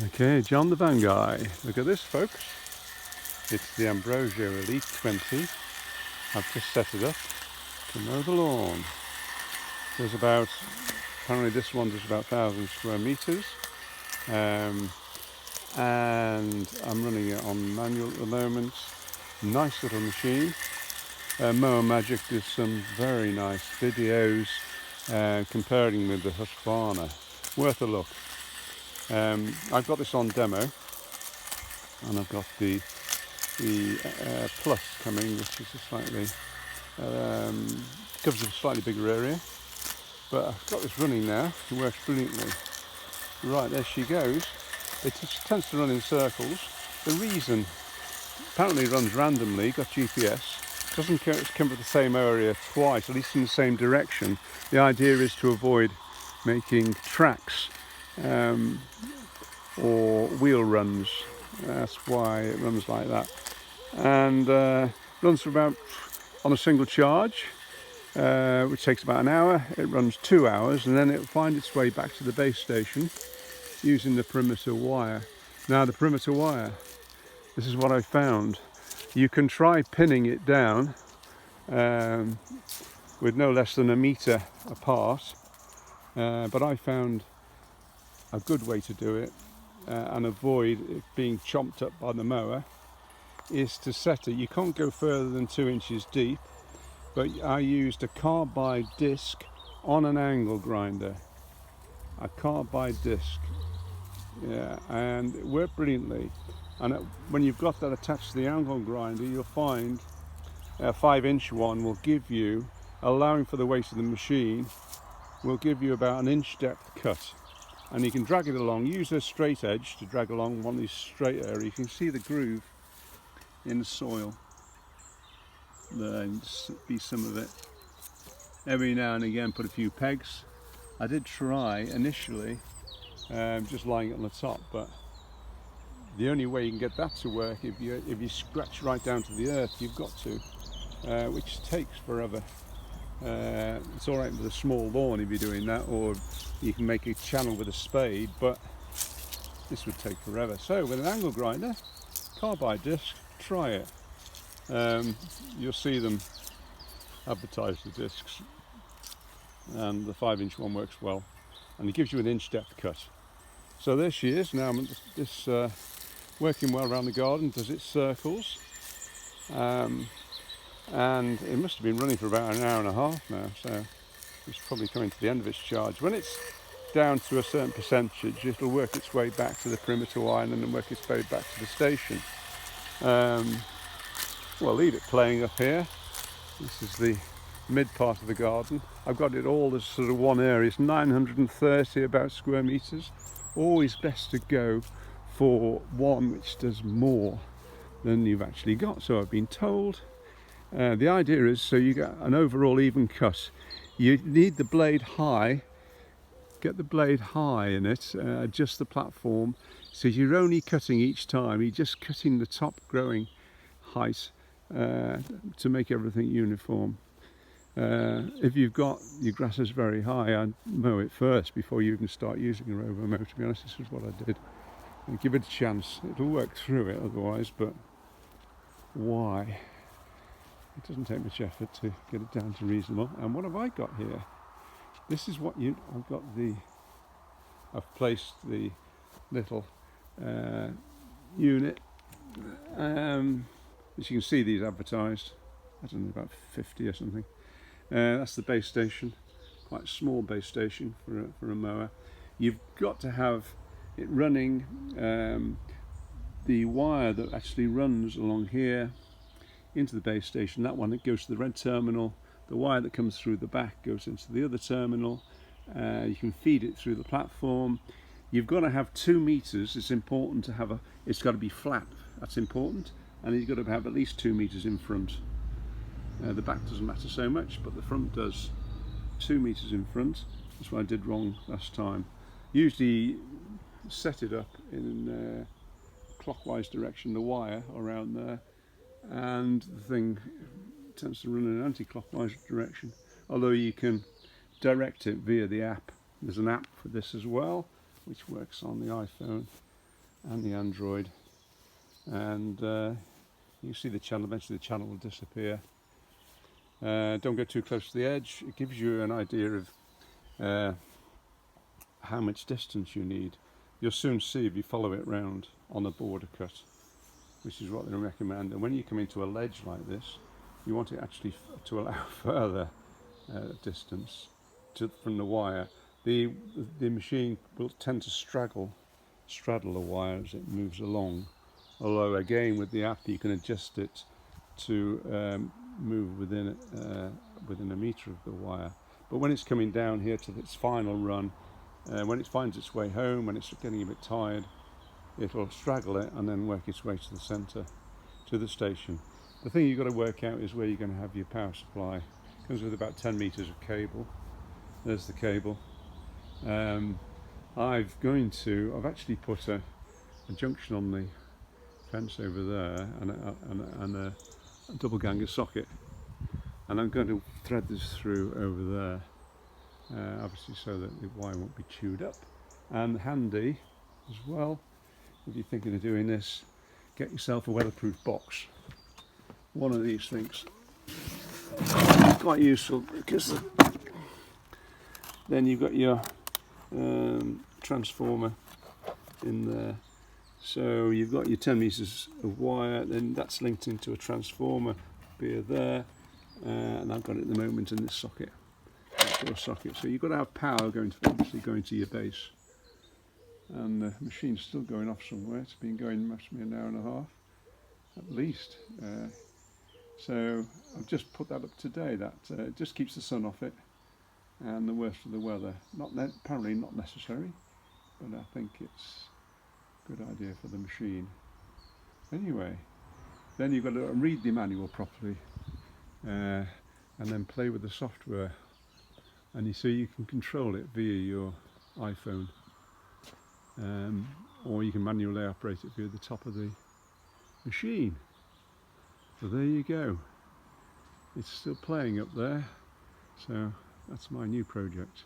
Okay, John the Van Guy. Look at this, folks. It's the Ambrogio Elite 20. I've just set it up to mow the lawn. There's about, apparently this one does about 1,000 square meters. And I'm running it on manual at the moment. Nice little machine. Mower Magic does some very nice videos comparing with the Husqvarna. Worth a look. I've got this on demo, and I've got the Plus coming, which is a slightly covers a slightly bigger area. But I've got this running now. It works brilliantly. Right, there she goes. It just tends to run in circles. The reason, apparently it runs randomly, got GPS, doesn't cover the same area twice, at least in the same direction. The idea is to avoid making tracks or wheel runs. That's why it runs like that. And runs for about, on a single charge, which takes about an hour. It runs 2 hours, and then it'll find its way back to the base station using the perimeter wire. Now the perimeter wire, this is what I found. You can try pinning it down with no less than 1 meter apart, but I found a good way to do it and avoid it being chomped up by the mower is to set it. You can't go further than 2 inches deep, but I used a carbide disc on an angle grinder. A carbide disc, yeah, and it worked brilliantly. And when you've got that attached to the angle grinder, you'll find a 5-inch one will give you, allowing for the weight of the machine, will give you about 1 inch depth cut. And you can drag it along, use a straight edge to drag along one of these straight areas. You can see the groove in the soil. There be some of it. Every now and again put a few pegs. I did try initially just lying it on the top, but the only way you can get that to work if you scratch right down to the earth, you've got to, which takes forever. It's all right with a small lawn if you're doing that, or you can make a channel with a spade, but this would take forever. So with an angle grinder, carbide disc, try it. You'll see them advertise the discs, and the 5-inch one works well, and it gives you 1 inch depth cut. So there she is. Now this working well around the garden, does its circles, and it must have been running for about 1.5 hours now, so it's probably coming to the end of its charge. When it's down to a certain percentage, it'll work its way back to the perimeter wire and then work its way back to the station. We'll leave it playing up here. This is the mid part of the garden. I've got it all as sort of one area. It's 930 about square meters. Always best to go for one which does more than you've actually got, so I've been told. The idea is so you get an overall even cut. You need the blade high. Get the blade high in it, adjust the platform, so you're only cutting each time, you're just cutting the top growing height to make everything uniform. If you've got your grasses very high, I'd mow it first before you can start using a robo mower. To be honest, this is what I did. And give it a chance. It'll work through it otherwise, but why? It doesn't take much effort to get it down to reasonable. And what have I got here? This is what I've placed the little unit, as you can see these advertised, I don't know, about 50 or something. That's the base station, quite a small base station for a mower. You've got to have it running, the wire that actually runs along here into the base station, that one, it goes to the red terminal. The wire that comes through the back goes into the other terminal. You can feed it through the platform. You've got to have 2 meters. It's important to have it's got to be flat, that's important, and you've got to have at least 2 meters in front. The back doesn't matter so much, but the front does. 2 meters in front. That's what I did wrong last time. Usually set it up in clockwise direction, the wire around there, and the thing tends to run in an anti-clockwise direction, although you can direct it via the app. There's an app for this as well, which works on the iPhone. and the Android, and you see the channel. Eventually the channel will disappear. Don't go too close to the edge. It gives you an idea of how much distance you need. You'll soon see if you follow it round on a border cut, which is what they recommend. And when you come into a ledge like this, you want it actually to allow further distance from the wire. The machine will tend to straddle the wire as it moves along. Although again, with the app, you can adjust it to move within a metre of the wire. But when it's coming down here to its final run, when it finds its way home, when it's getting a bit tired, it'll straggle it and then work its way to the centre, to the station. The thing you've got to work out is where you're going to have your power supply. It comes with about 10 metres of cable. There's the cable. I've actually put a junction on the fence over there and a double ganger socket, and I'm going to thread this through over there, obviously so that the wire won't be chewed up. And handy as well, if you're thinking of doing this, get yourself a weatherproof box. One of these things, quite useful, because then you've got your transformer in there. So you've got your 10 metres of wire, then that's linked into a transformer via there, and I've got it at the moment in this socket, socket. So you've got to have power going to your base. And the machine's still going off somewhere. It's been going must be an hour and a half at least. So I've just put that up today. That it just keeps the sun off it and the worst of the weather. Apparently not necessary, but I think it's a good idea for the machine. Anyway, then you've got to read the manual properly, and then play with the software. And you can control it via your iPhone, or you can manually operate it via the top of the machine. So there you go. It's still playing up there. So that's my new project.